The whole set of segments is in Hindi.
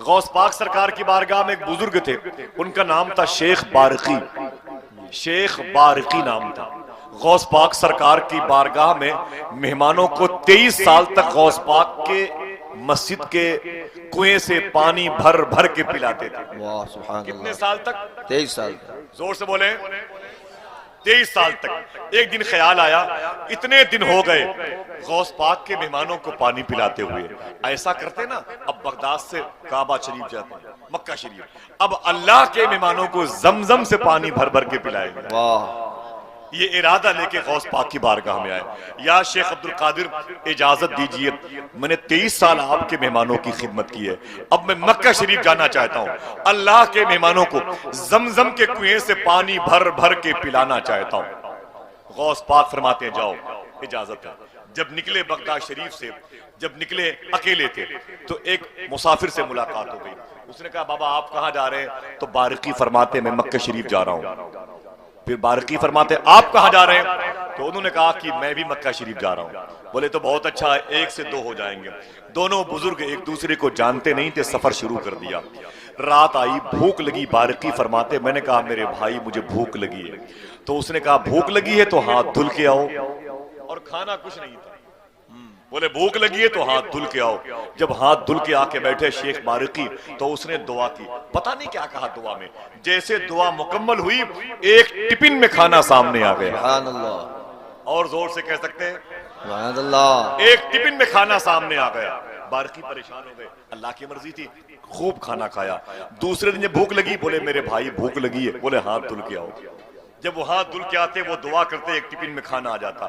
गौस पाक सरकार की बारगाह में एक बुजुर्ग थे, उनका नाम था शेख बारकी। शेख बारकी नाम था। गौस पाक सरकार की बारगाह में मेहमानों को 23 साल तक गौस पाक के मस्जिद के कुएं से पानी भर भर के पिलाते थे। वाह सुभान कितने अल्लाह। साल तक? 23 साल। जोर से बोले। 23 साल तक। एक दिन ख्याल आया, इतने दिन हो गए गौस पाक के मेहमानों को पानी पिलाते हुए, ऐसा करते ना, अब बगदाद से काबा शरीफ जाते हैं, मक्का शरीफ, अब अल्लाह के मेहमानों को जमजम से पानी भर भर के पिलाएंगे। वाह। ये इरादा लेके गौस पाक की बारगाह में आए, या शेख अब्दुल कादिर इजाजत दीजिए, मैंने 23 साल आपके मेहमानों की खिदमत की है, अब मैं मक्का शरीफ जाना चाहता हूँ, अल्लाह के मेहमानों को जमजम के कुएं से पानी भर भर के पिलाना चाहता हूँ। गौस पाक फरमाते हैं जाओ, इजाजत है। जब निकले बगदाद शरीफ से, जब निकले अकेले थे, तो एक मुसाफिर से मुलाकात हो गई। उसने कहा बाबा आप कहाँ जा रहे हैं? तो बारकी फरमाते मैं मक्का शरीफ जा रहा हूँ। फिर बारकी फरमाते आप कहाँ जा रहे हैं? तो उन्होंने कहा कि मैं भी मक्का शरीफ जा रहा हूँ। बोले तो बहुत अच्छा है, 1 से 2 हो जाएंगे। दोनों बुजुर्ग एक दूसरे को जानते नहीं थे, सफर शुरू कर दिया। रात आई, भूख लगी। बारकी फरमाते मैंने कहा मेरे भाई मुझे भूख लगी है। तो उसने कहा भूख लगी है तो हाथ धुल के आओ, और खाना कुछ नहीं था। बोले भूख लगी है तो हाथ धुल के आओ। जब हाथ धुल के आके बैठे शेख बारकी, तो उसने दुआ की। पता नहीं क्या कहा दुआ में, जैसे दुआ मुकम्मल हुई एक टिफिन में खाना सामने आ गया। सुभान अल्लाह। और जोर से कह सकते हैं सुभान अल्लाह। एक टिफिन में खाना सामने आ गया। बारकी परेशान हो गए, अल्लाह की मर्जी थी, खूब खाना खाया। दूसरे दिन जब भूख लगी, बोले मेरे भाई भूख लगी है, बोले हाथ धुल के आओ। जब वो हाथ धुल के आते, वो दुआ करते, एक टिफिन में खाना आ जाता।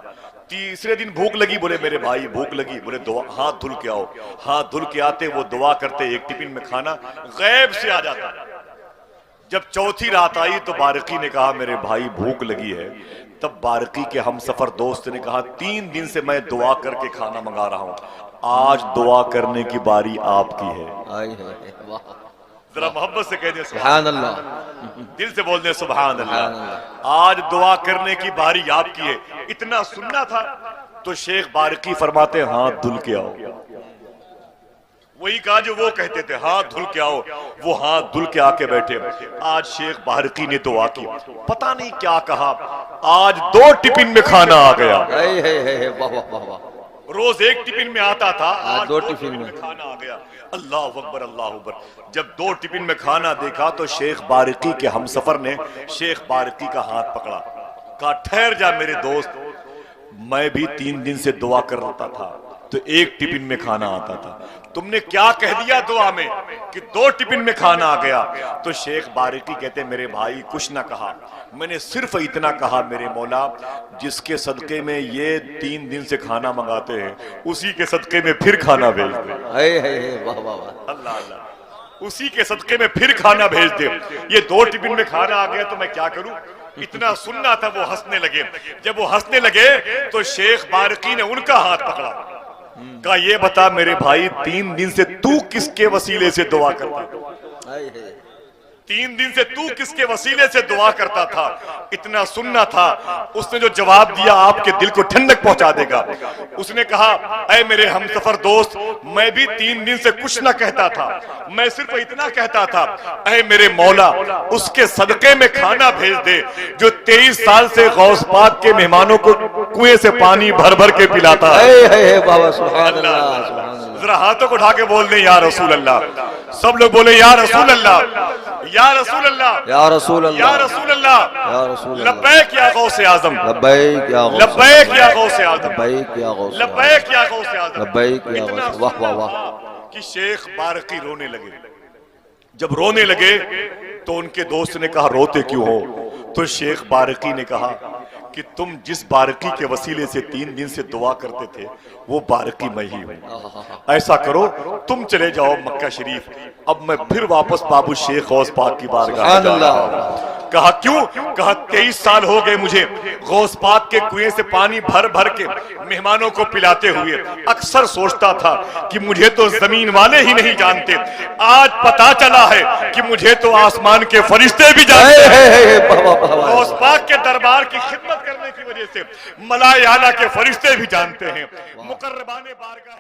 तीसरे दिन भूख लगी, बोले मेरे भाई भूख लगी, बोले दुआ हाथ धुल के आओ। हाथ धुल के आते, वो दुआ करते, एक टिफिन में खाना गैब से आ जाता। जब चौथी रात आई तो बारकी ने कहा मेरे भाई भूख लगी है। तब बारकी के हम सफर दोस्त ने कहा 3 दिन से मैं दुआ करके खाना मंगा रहा हूं, आज दुआ करने की बारी आपकी है। वाह। जरा मोहब्बत से कह दे सुभान अल्लाह। दिल से बोल दे सुभान अल्लाह। आज दुआ करने की बारी आपकी है। इतना सुनना था तो शेख बारकी फरमाते हाथ धुल के आओ। वही कहा जो वो कहते थे, हाथ धुल के आओ। वो हाथ धुल के आके बैठे। आज शेख बारकी ने दुआ की, पता नहीं क्या कहा, आज 2 टिफिन में खाना आ गया। वाह वाह वाह। रोज एक टिफिन में आता था, आज 2 टिफिन में खाना आ गया। अल्लाह अकबर अल्लाह अकबर। जब 2 टिफिन में खाना देखा तो शेख बारकी के हमसफर ने शेख बारकी का हाथ पकड़ा, कहा ठहर जा मेरे दोस्त, मैं भी 3 दिन से दुआ कर रहा था तो एक टिफिन में खाना आता था, तुमने क्या कह दिया दुआ में कि 2 टिफिन में खाना आ गया? तो शेख बारकी कहते मेरे भाई कुछ ना कहा, मैंने सिर्फ इतना कहा मेरे मौला जिसके सदके में ये 3 दिन से खाना मंगाते हैं, उसी के सदके में फिर खाना भेज दे। वाह वाह वाह। अल्लाह अल्लाह। उसी के सदके में फिर खाना भेज दे। ये 2 टिफिन में खाना आ गया तो मैं क्या करूं? इतना सुनना था। वो हंसने लगे। जब वो हंसने लगे तो शेख बारकी ने उनका हाथ पकड़ा, कहा ये बता मेरे भाई 3 दिन से तू किसके वसीले से दुआ करता था? 3 दिन से तू किसके वसीले से दुआ करता था? इतना सुनना था। उसने जो जवाब दिया आपके दिल को ठंडक पहुंचा देगा। उसने कहा ऐ मेरे हमसफर दोस्त, मैं भी 3 दिन से कुछ ना कहता था, मैं सिर्फ इतना कहता था ऐ मेरे मौला उसके सदके में खाना भेज दे जो 23 साल से गौस पाक के मेहमानों को कुएं से पानी भर भर के पिलाता है। जरा हाथों को उठा के बोल दे या रसूल अल्लाह। सब लोग बोले या रसूल अल्लाह, या रसूल अल्लाह, या रसूल अल्लाह, या रसूल अल्लाह, या रसूल लब्बैक या गौसे आजम, लब्बैक या गौसे, लब्बैक या गौसे आजम, लब्बैक या गौसे, लब्बैक या गौसे आजम, लब्बैक या गौसे। वाह वाह वाह। कि शेख बारकी रोने लगे। जब रोने लगे तो उनके दोस्त ने कहा रोते क्यों हो? तो शेख बारकी ने कहा कि तुम जिस बारकी के वसीले से 3 दिन से दुआ करते थे वो बारकी मैं ही हूं। ऐसा करो तुम चले जाओ मक्का शरीफ, अब मैं फिर वापस बाबू शेख गौस पाक की बारगाह जा रहा हूं। कहा क्यों? कहा 23 साल हो गए मुझे गौस पाक के कुएं से पानी भर भर के मेहमानों को पिलाते हुए। अक्सर सोचता था कि मुझे तो जमीन वाले ही नहीं जानते, आज पता चला है कि मुझे तो आसमान के फरिश्ते भी जानते हैं। गौस पाक के दरबार की खिदमत करने की वजह से मलाए आला के फरिश्ते भी जानते हैं। मुकर्रबाने बारगाह